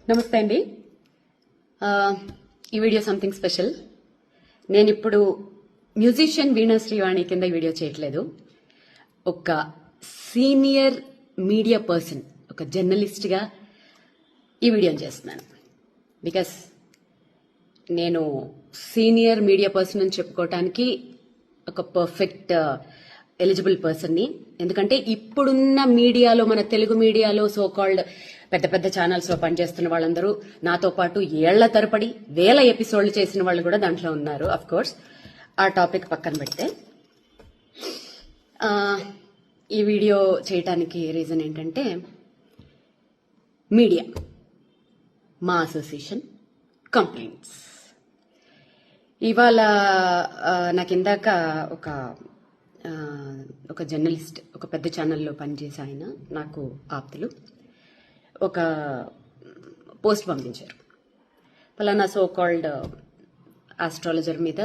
నమస్తే అండి. ఈ వీడియో సంథింగ్ స్పెషల్. నేను ఇప్పుడు మ్యూజిషియన్ వీణా శ్రీవాణి కింద ఈ వీడియో చేయట్లేదు. ఒక సీనియర్ మీడియా పర్సన్, ఒక జర్నలిస్ట్గా ఈ వీడియోని చేస్తున్నాను. బికాస్ నేను సీనియర్ మీడియా పర్సన్ అని చెప్పుకోవటానికి ఒక పర్ఫెక్ట్ ఎలిజిబుల్ పర్సన్ని. ఎందుకంటే ఇప్పుడున్న మీడియాలో, మన తెలుగు మీడియాలో సో కాల్డ్ పెద్ద పెద్ద ఛానల్స్ లో పనిచేస్తున్న వాళ్ళందరూ నాతో పాటు ఏళ్ల తరపడి 1000 ఎపిసోడ్లు చేసిన వాళ్ళు కూడా దాంట్లో ఉన్నారు. అఫ్ కోర్స్ ఆ టాపిక్ పక్కన పెడితే ఈ వీడియో చేయటానికి రీజన్ ఏంటంటే, మీడియా, మా అసోసియేషన్ కంప్లైంట్స్. ఇవాళ నాకు ఇందాక ఒక జర్నలిస్ట్, ఒక పెద్ద ఛానల్లో పనిచేసే ఆయన, నాకు ఆప్తులు, ఒక పోస్ట్ పంపించారు. ఫలానా సో కాల్డ్ ఆస్ట్రాలజర్ మీద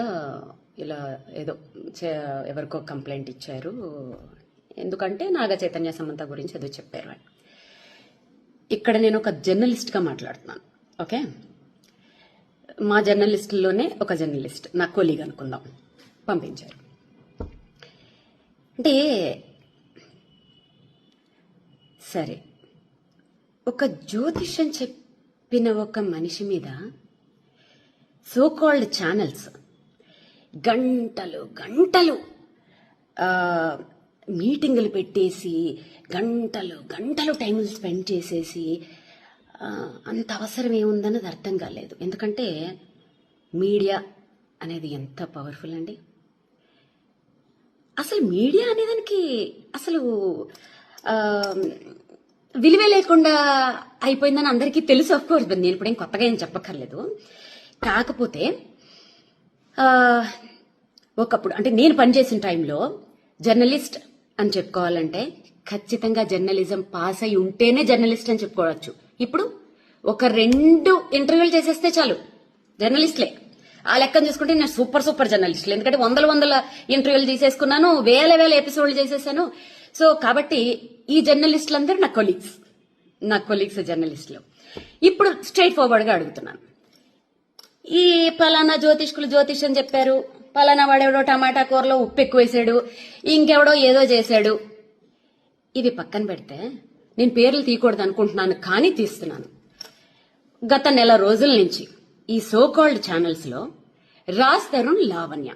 ఇలా ఏదో ఎవరికో కంప్లైంట్ ఇచ్చారు, ఎందుకంటే నాగ చైతన్య సమంత గురించి ఏదో చెప్పారు అని. ఇక్కడ నేను ఒక జర్నలిస్ట్గా మాట్లాడుతున్నాను. ఓకే, మా జర్నలిస్టుల్లోనే ఒక జర్నలిస్ట్, నా కొలీగ్ అనుకుందాం, పంపించారు. అంటే సరే, ఒక జ్యోతిష్యం చెప్పిన ఒక మనిషి మీద సో కాల్డ్ ఛానల్స్ గంటలు గంటలు మీటింగులు పెట్టేసి గంటలు గంటలు టైం స్పెండ్ చేసేసి అంత అవసరం ఏముందన్నది అర్థం కాలేదు. ఎందుకంటే మీడియా అనేది ఎంత పవర్ఫుల్ అండి. అసలు మీడియా అనేదానికి అసలు విలువే లేకుండా అయిపోయిందని అందరికీ తెలుసు. ఆఫ్ కోర్స్ నేను ఇప్పుడేం కొత్తగా ఏం చెప్పక్కర్లేదు. కాకపోతే ఒకప్పుడు, అంటే నేను పనిచేసిన టైంలో జర్నలిస్ట్ అని చెప్పుకోవాలంటే ఖచ్చితంగా జర్నలిజం పాస్ అయి ఉంటేనే జర్నలిస్ట్ అని చెప్పుకోవచ్చు. ఇప్పుడు ఒక 2 ఇంటర్వ్యూలు చేసేస్తే చాలు జర్నలిస్ట్లే. ఆ లెక్కను చూసుకుంటే నేను సూపర్ జర్నలిస్టులు. ఎందుకంటే వందల ఇంటర్వ్యూలు తీసేసుకున్నాను, 1000 ఎపిసోడ్లు చేసేసాను. సో కాబట్టి ఈ జర్నలిస్టులందరూ నా కొలీగ్స్ జర్నలిస్టులు. ఇప్పుడు స్ట్రైట్ ఫార్వర్డ్ గా అడుగుతున్నాను, ఈ పలానా జ్యోతిష్యం చెప్పారు, పలానా వాడెవడో టమాటా కూరలో ఉప్పు ఎక్కువ వేసాడు, ఇంకెవడో ఏదో చేశాడు, ఇవి పక్కన పెడితే నేను పేర్లు తీయకూడదు అనుకుంటున్నాను, కానీ తీస్తున్నాను. గత నెల రోజుల నుంచి ఈ సో కాల్డ్ ఛానల్స్ లో రాజ్ తరుణ్, లావణ్య,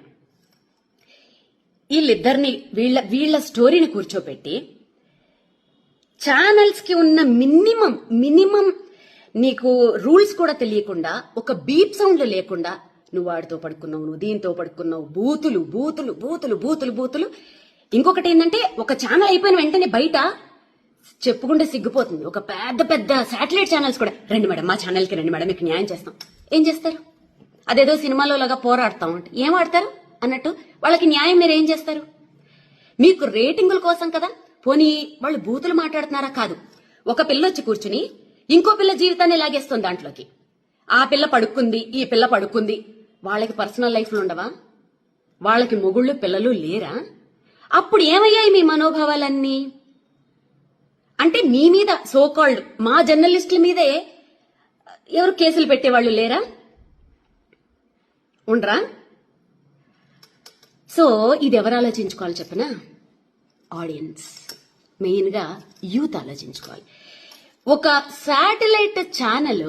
వీళ్ళిద్దరిని వీళ్ళ స్టోరీని కూర్చోపెట్టి ఛానల్స్ కి ఉన్న మినిమం నీకు రూల్స్ కూడా తెలియకుండా, ఒక బీప్ సౌండ్లు లేకుండా, నువ్వు వాడితో పడుకున్నావు, నువ్వు దీంతో పడుకున్నావు, బూతులు. ఇంకొకటి ఏంటంటే, ఒక ఛానల్ అయిపోయిన వెంటనే బయట చెప్పుకుంటే సిగ్గుపోతుంది, ఒక పెద్ద శాటిలైట్ ఛానల్స్ కూడా, రండి మేడం మా ఛానల్కి రండి మేడం, మీకు న్యాయం చేస్తాం. ఏం చేస్తారు? అదేదో సినిమాలో లాగా పోరాడతాం అంటే ఏం ఆడతారు అన్నట్టు వాళ్ళకి న్యాయం మీరు ఏం చేస్తారు? మీకు రేటింగుల కోసం కదా. పోనీ వాళ్ళు బూతులు మాట్లాడుతున్నారా? కాదు, ఒక పిల్ల వచ్చి కూర్చుని ఇంకో పిల్ల జీవితాన్ని లాగేస్తుంది దాంట్లోకి. ఆ పిల్ల పడుకుంది, ఈ పిల్ల పడుకుంది, వాళ్ళకి పర్సనల్ లైఫ్లు ఉండవా? వాళ్ళకి మొగుళ్ళు పిల్లలు లేరా? అప్పుడు ఏమయ్యాయి మీ మనోభావాలన్నీ? అంటే మీ మీద సో కాల్డ్ మా జర్నలిస్టుల మీదే ఎవరు కేసులు పెట్టేవాళ్ళు లేరా? ఉండరా? సో ఇది ఎవరు ఆలోచించుకోవాలి చెప్పనా? ఆడియన్స్, మెయిన్ గా యూత్ ఆలోచించుకోవాలి. ఒక శాటిలైట్ ఛానల్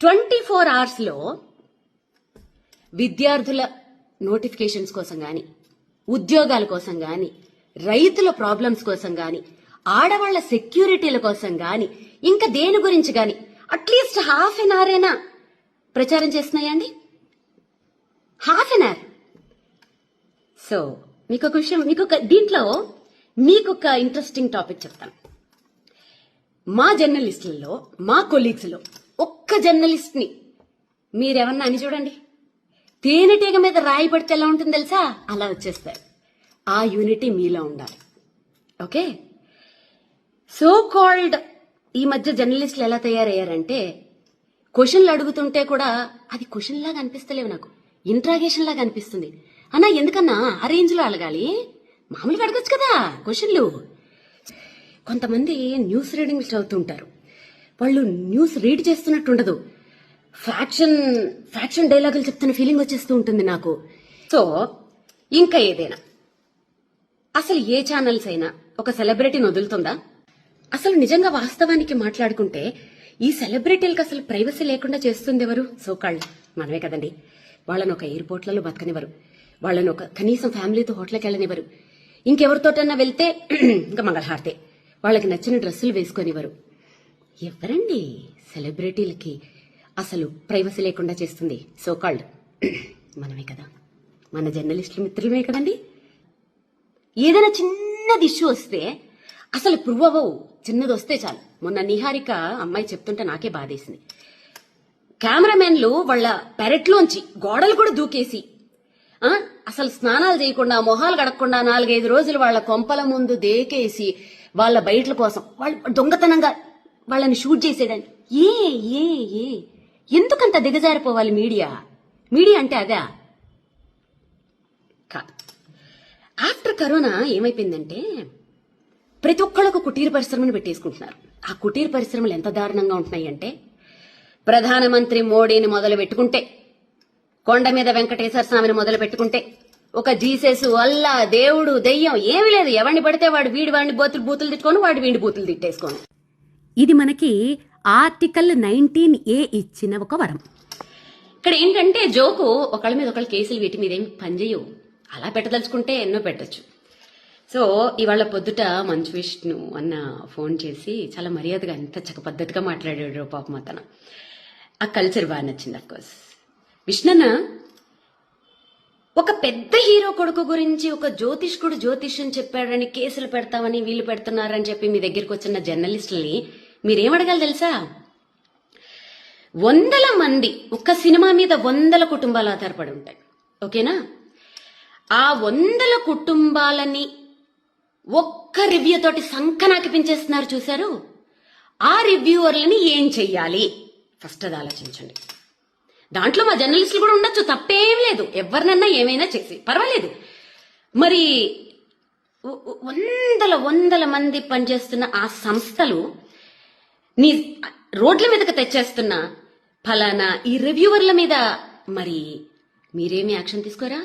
24 hours లో విద్యార్థుల నోటిఫికేషన్స్ కోసం గాని, ఉద్యోగాల కోసం గాని, రైతుల ప్రాబ్లమ్స్ కోసం గాని, ఆడవాళ్ల సెక్యూరిటీల కోసం గాని, ఇంకా దేని గురించి గాని అట్లీస్ట్ ½ an hour అయినా ప్రచారం చేస్తున్నాయండి. ½ an hour. సో మీకు ఒక విషయం, దీంట్లో మీకు ఒక ఇంట్రెస్టింగ్ టాపిక్ చెప్తాను. మా జర్నలిస్టులలో, మా కొలీగ్స్ లో ఒక్క జర్నలిస్ట్ ని మీరేమన్నా అని చూడండి, తేనెటీగ మీద రాయి పడితే ఎలా ఉంటుంది తెలుసా? అలా వచ్చేస్తారు. ఆ యూనిటీ మీలో ఉండాలి. ఓకే, సో కాల్డ్ ఈ మధ్య జర్నలిస్టులు ఎలా తయారయ్యారంటే, క్వశ్చన్లు అడుగుతుంటే కూడా అది క్వశ్చన్ లాగా అనిపిస్తలేవు, నాకు ఇంట్రాగేషన్ లాగా అనిపిస్తుంది. అన్నా ఎందుకన్నా ఆ రేంజ్ లో అడగాలి? మామూలుగా అడగచ్చు కదా క్వశ్చన్లు. కొంతమంది న్యూస్ రీడింగ్స్ చదువుతుంటారు, వాళ్ళు న్యూస్ రీడ్ చేస్తున్నట్టుండదు. ఫ్యాక్షన్ డైలాగులు చెప్తున్న ఫీలింగ్ వచ్చేస్తూ ఉంటుంది నాకు. సో ఇంకా ఏదైనా అసలు ఏ ఛానల్స్ అయినా ఒక సెలబ్రిటీని వదులుతుందా? అసలు నిజంగా వాస్తవానికి మాట్లాడుకుంటే ఈ సెలబ్రిటీలకు అసలు ప్రైవసీ లేకుండా చేస్తుంది ఎవరు? సోకాళ్ళు మనమే కదండి. వాళ్ళని ఒక ఎయిర్పోర్ట్లలో బతకనివ్వరు, వాళ్ళని ఒక కనీసం ఫ్యామిలీతో హోటల్కి వెళ్ళనివ్వరు, ఇంకెవరితోటన్నా వెళ్తే ఇంకా మంగళహారతే, వాళ్ళకి నచ్చిన డ్రెస్సులు వేసుకొనివ్వరు. ఎవరండి సెలబ్రిటీలకి అసలు ప్రైవసీ లేకుండా చేస్తుంది? సోకాళ్ళు మనమే కదా, మన జర్నలిస్టుల మిత్రులమే కదండి. ఏదైనా చిన్నది ఇష్యూ వస్తే అసలు ప్రూవ్ అవ్వవు, చిన్నది వస్తే చాలు. మొన్న నిహారిక అమ్మాయి చెప్తుంటే నాకే బాధేసింది. కెమెరామెన్లు వాళ్ళ పెరట్లోంచి గోడలు కూడా దూకేసి అసలు స్నానాలు చేయకుండా మొహాలు కడగకుండా 4-5 రోజులు వాళ్ళ కొంపల ముందు దేకేసి వాళ్ళ బయటల కోసం వాళ్ళు దొంగతనంగా వాళ్ళని షూట్ చేసేయడానికి. ఏ ఎందుకంత దిగజారిపోవాలి మీడియా అంటే అదా? కాదు. ఆఫ్టర్ కరోనా ఏమైపోయిందంటే ప్రతి ఒక్కళ్ళకు కుటీర పరిశ్రమను పెట్టేసుకుంటున్నారు. ఆ కుటీర పరిశ్రమలు ఎంత దారుణంగా ఉంటున్నాయి అంటే, ప్రధానమంత్రి మోడీని మొదలు పెట్టుకుంటే, కొండ మీద వెంకటేశ్వర స్వామిని మొదలు పెట్టుకుంటే, ఒక జీసస్, అల్లా, దేవుడు, దెయ్యం ఏమీ లేదు. ఎవరిని పడితే వాడు వాడిని బూతులు తిట్టుకొని, వాడు వీడి బూతులు తిట్టేసుకోను. ఇది మనకి ఆర్టికల్ 19A ఇచ్చిన ఒక వరం. ఇక్కడ ఏంటంటే జోకు, ఒకళ్ళ మీద ఒకళ్ళు కేసులు వీటి మీద ఏం పనిచేయవు. అలా పెట్టదలుచుకుంటే ఎన్నో పెట్టచ్చు. సో ఇవాళ పొద్దుట మంచు విష్ణు అన్న ఫోన్ చేసి చాలా మర్యాదగా ఎంత చక్క పద్ధతిగా మాట్లాడాడు పాపం అతను. ఆ కల్చర్ బాగా నచ్చింది. అఫ్కోర్స్ విష్ణన్న ఒక పెద్ద హీరో కొడుకు గురించి ఒక జ్యోతిష్కుడు జ్యోతిష్యం చెప్పాడని కేసులు పెడతామని వీళ్ళు పెడుతున్నారని చెప్పి మీ దగ్గరికి వచ్చిన జర్నలిస్టులని మీరేమడగాలి తెలుసా? 100 మంది, ఒక్క సినిమా మీద 100 కుటుంబాలు ఆధారపడి ఉంటాయి. ఓకేనా? ఆ 100 కుటుంబాలని ఒక్క రివ్యూ తోటి సంకనాకి పెంచేస్తున్నారు చూశారు. ఆ రివ్యూవర్లని ఏం చెయ్యాలి ఫస్ట్ అది ఆలోచించండి. దాంట్లో మా జర్నలిస్టులు కూడా ఉండొచ్చు, తప్పేం లేదు. ఎవరినన్నా ఏమైనా చేసి పర్వాలేదు. మరి 100 మంది పనిచేస్తున్న ఆ సంస్థలు నీ రోడ్ల మీదకి తెచ్చేస్తున్న ఫలానా ఈ రివ్యూవర్ల మీద మరి మీరేమి యాక్షన్ తీసుకోరా?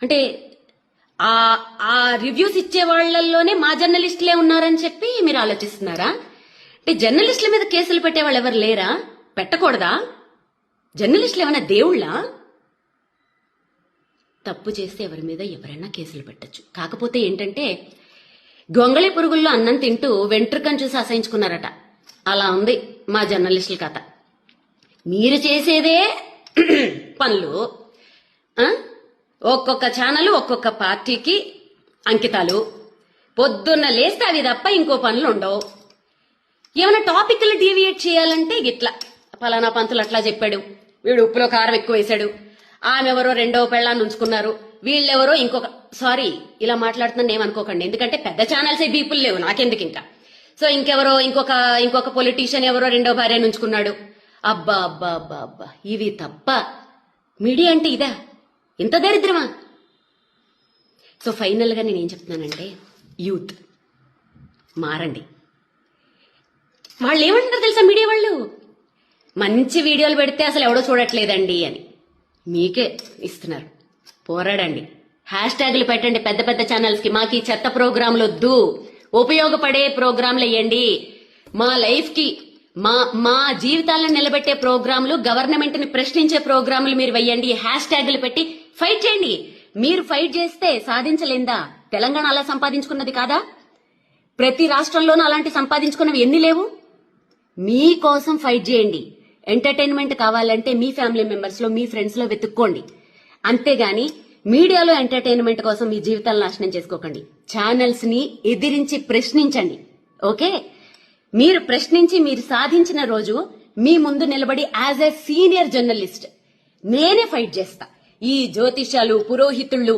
అంటే ఆ రివ్యూస్ ఇచ్చే వాళ్లలోనే మా జర్నలిస్టులే ఉన్నారని చెప్పి మీరు ఆలోచిస్తున్నారా? అంటే జర్నలిస్టుల మీద కేసులు పెట్టే వాళ్ళు ఎవరు లేరా? పెట్టకూడదా? జర్నలిస్టులు ఏమైనా దేవుళ్ళా? తప్పు చేస్తే ఎవరి మీద ఎవరైనా కేసులు పెట్టచ్చు. కాకపోతే ఏంటంటే గొంగళి పురుగుల్లో అన్నం తింటూ వెంట్రుకను చూసి అసహించుకున్నారట. అలా ఉంది మా జర్నలిస్టుల కథ. మీరు చేసేదే పనులు, ఒక్కొక్క ఛానల్ ఒక్కొక్క పార్టీకి అంకితాలు. పొద్దున్న లేస్తే అవి తప్ప ఇంకో పనులు ఉండవు. ఏమైనా టాపిక్లు డీవియేట్ చేయాలంటే గిట్లా ఫలానా పంతులు అట్లా చెప్పాడు, వీడు ఉప్పులో కారం ఎక్కువ వేశాడు, ఆమె ఎవరో 2వ పెళ్ళాన్ని ఉంచుకున్నారు, వీళ్ళెవరో ఇంకొక, సారీ ఇలా మాట్లాడుతున్నాను ఏమనుకోకండి, ఎందుకంటే పెద్ద ఛానల్స్ బీపుల్ లేవు నాకెందుకు ఇంకా. సో ఇంకెవరో ఇంకొక పొలిటీషియన్ ఎవరో 2వ భార్యను ఉంచుకున్నాడు. అబ్బా అబ్బా అబ్బా అబ్బా, ఇవి తప్ప మీడియా అంటే ఇదా? ఇంత దరిద్రమా? సో ఫైనల్గా నేనేం చెప్తున్నానంటే, యూత్ మారండి. వాళ్ళు ఏమంటారు తెలుసా మీడియా వాళ్ళు? మంచి వీడియోలు పెడితే అసలు ఎవడో చూడట్లేదండి అని. మీకే ఇస్తున్నారు, పోరాడండి. హ్యాష్ట్యాగులు పెట్టండి పెద్ద పెద్ద ఛానల్స్కి. మాకు ఈ చెత్త ప్రోగ్రాంలు వద్దు, ఉపయోగపడే ప్రోగ్రాంలు వేయండి. మా లైఫ్కి మా జీవితాలను నిలబెట్టే ప్రోగ్రాంలు, గవర్నమెంట్ ని ప్రశ్నించే ప్రోగ్రాంలు మీరు వెయ్యండి. హ్యాష్ట్యాగులు పెట్టి ఫైట్ చేయండి. మీరు ఫైట్ చేస్తే సాధించలేందా? తెలంగాణ అలా సంపాదించుకున్నది కాదా? ప్రతి రాష్ట్రంలోనూ అలాంటి సంపాదించుకున్నవి ఎన్ని లేవు? మీకోసం ఫైట్ చేయండి. ఎంటర్టైన్మెంట్ కావాలంటే మీ ఫ్యామిలీ మెంబర్స్ లో, మీ ఫ్రెండ్స్ లో వెతుక్కోండి. అంతేగాని మీడియాలో ఎంటర్టైన్మెంట్ కోసం మీ జీవితాలను నాశనం చేసుకోకండి. ఛానల్స్ ని ఎదిరించి ప్రశ్నించండి. ఓకే? మీరు ప్రశ్నించి మీరు సాధించిన రోజు మీ ముందు నిలబడి యాజ్ ఎ సీనియర్ జర్నలిస్ట్ నేనే ఫైట్ చేస్తా. ఈ జ్యోతిష్యాలు, పురోహితుళ్ళు,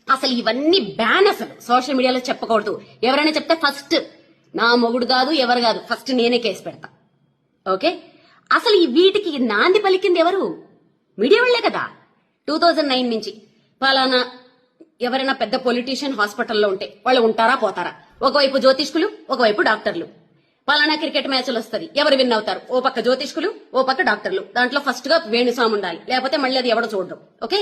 అసలు ఇవన్నీ బ్యాన్. అసలు సోషల్ మీడియాలో చెప్పకూడదు. ఎవరైనా చెప్తే ఫస్ట్ నా మొగుడు కాదు, ఎవరు కాదు, ఫస్ట్ నేనే కేసు పెడతా. ఓకే? అసలు ఈ వీటికి నాంది పలికింది ఎవరు? మీడియా వాళ్లే కదా. 2009 నుంచి పలానా ఎవరైనా పెద్ద పొలిటీషియన్ హాస్పిటల్లో ఉంటే వాళ్ళు ఉంటారా పోతారా? ఒకవైపు జ్యోతిష్కులు, ఒకవైపు డాక్టర్లు. పలానా క్రికెట్ మ్యాచ్లు వస్తది, ఎవరు విన్ అవుతారు, ఓ పక్క జ్యోతిష్కులు, ఓ పక్క డాక్టర్లు, దాంట్లో ఫస్ట్ గా వేణుస్వామి ఉండాలి, లేకపోతే మళ్ళీ అది ఎవడో చూడడం. ఓకే,